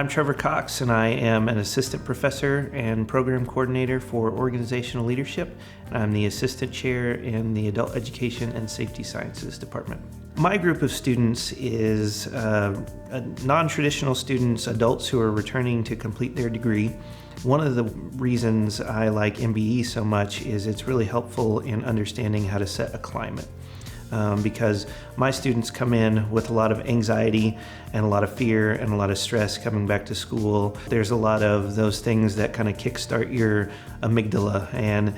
I'm Trevor Cox, and I am an assistant professor and program coordinator for organizational leadership, and I'm the assistant chair in the Adult Education and Safety Sciences Department. My group of students is non-traditional students, adults who are returning to complete their degree. One of the reasons I like MBE so much is it's really helpful in understanding how to set a climate. Because my students come in with a lot of anxiety and a lot of fear and a lot of stress coming back to school. There's a lot of those things that kind of kickstart your amygdala, and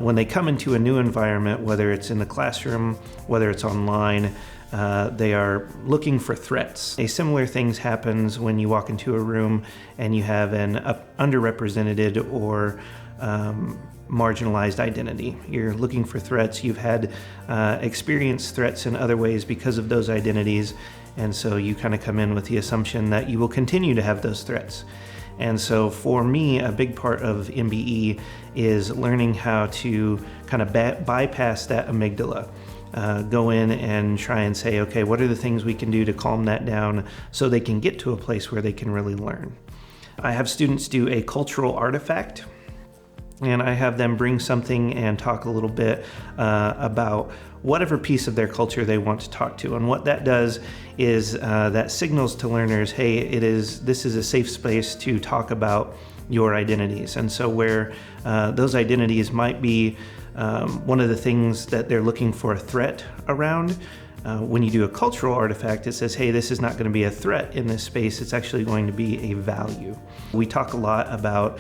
when they come into a new environment, whether it's in the classroom, whether it's online, they are looking for threats. A similar thing happens when you walk into a room and you have an underrepresented or marginalized identity. You're looking for threats. You've had experienced threats in other ways because of those identities, and so you kind of come in with the assumption that you will continue to have those threats. And so for me, a big part of MBE is learning how to kind of bypass that amygdala. Go in and try and say, okay, what are the things we can do to calm that down so they can get to a place where they can really learn. I have students do a cultural artifact, and I have them bring something and talk a little bit about whatever piece of their culture they want to talk to. And what that does is that signals to learners, hey, this is a safe space to talk about your identities. And so where those identities might be one of the things that they're looking for a threat around, when you do a cultural artifact, it says, hey, this is not going to be a threat in this space, it's actually going to be a value. We talk a lot about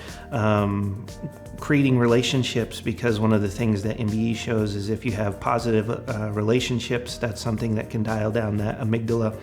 creating relationships, because one of the things that MBE shows is if you have positive relationships, that's something that can dial down that amygdala.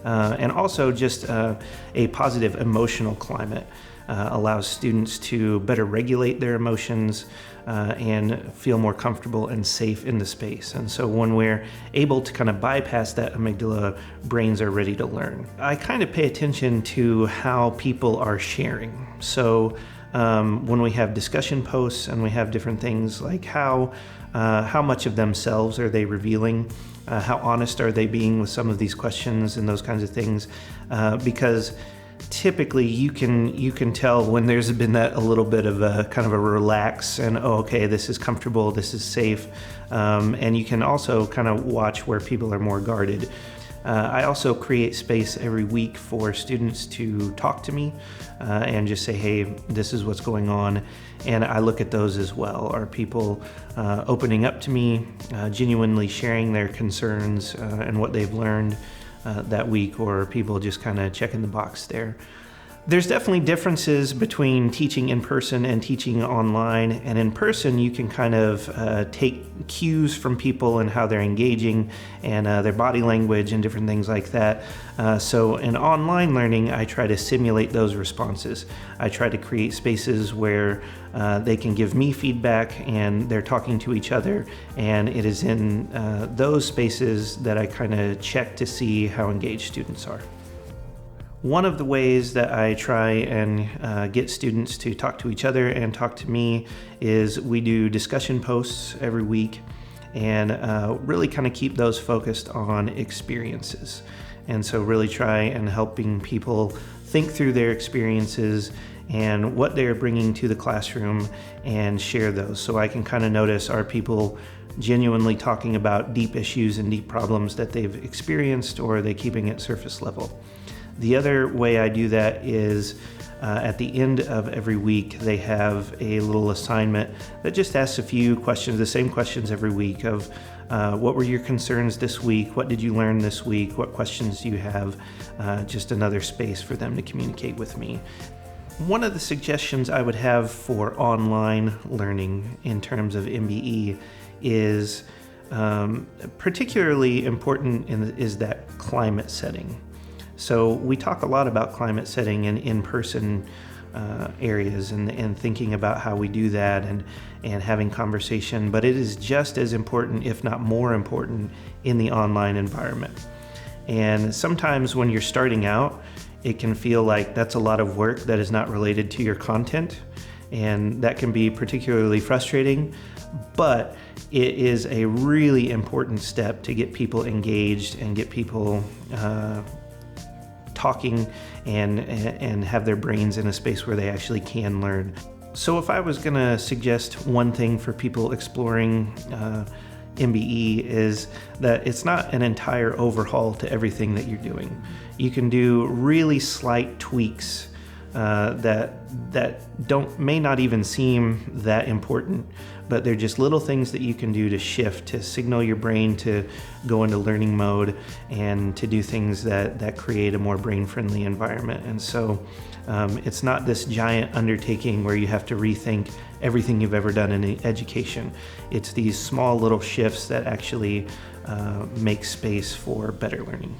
And also just a positive emotional climate allows students to better regulate their emotions and feel more comfortable and safe in the space. And so when we're able to kind of bypass that amygdala, brains are ready to learn. I kind of pay attention to how people are sharing. So when we have discussion posts and we have different things like how much of themselves are they revealing, how honest are they being with some of these questions and those kinds of things, because typically you can tell when there's been that a little bit of a kind of a relax and, oh, okay, this is comfortable, this is safe, and you can also kind of watch where people are more guarded. I also create space every week for students to talk to me and just say, hey, this is what's going on. And I look at those as well. Are people opening up to me, genuinely sharing their concerns and what they've learned that week, or are people just kind of checking the box there? There's definitely differences between teaching in person and teaching online. And in person, you can kind of take cues from people and how they're engaging and their body language and different things like that. So in online learning, I try to simulate those responses. I try to create spaces where they can give me feedback and they're talking to each other. And it is in those spaces that I kind of check to see how engaged students are. One of the ways that I try and get students to talk to each other and talk to me is we do discussion posts every week, and really kind of keep those focused on experiences. And so really try and helping people think through their experiences and what they're bringing to the classroom and share those. So I can kind of notice, are people genuinely talking about deep issues and deep problems that they've experienced, or are they keeping it surface level? The other way I do that is at the end of every week, they have a little assignment that just asks a few questions, the same questions every week of what were your concerns this week? What did you learn this week? What questions do you have? Just another space for them to communicate with me. One of the suggestions I would have for online learning in terms of MBE is particularly important is that climate setting. So we talk a lot about climate setting in in-person areas and thinking about how we do that and having conversation, but it is just as important, if not more important, in the online environment. And sometimes when you're starting out, it can feel like that's a lot of work that is not related to your content, and that can be particularly frustrating, but it is a really important step to get people engaged and get people talking and have their brains in a space where they actually can learn. So if I was going to suggest one thing for people exploring MBE, is that it's not an entire overhaul to everything that you're doing. You can do really slight tweaks that may not even seem that important, but they're just little things that you can do to shift, to signal your brain to go into learning mode and to do things that create a more brain-friendly environment. And so it's not this giant undertaking where you have to rethink everything you've ever done in education. It's these small little shifts that actually make space for better learning.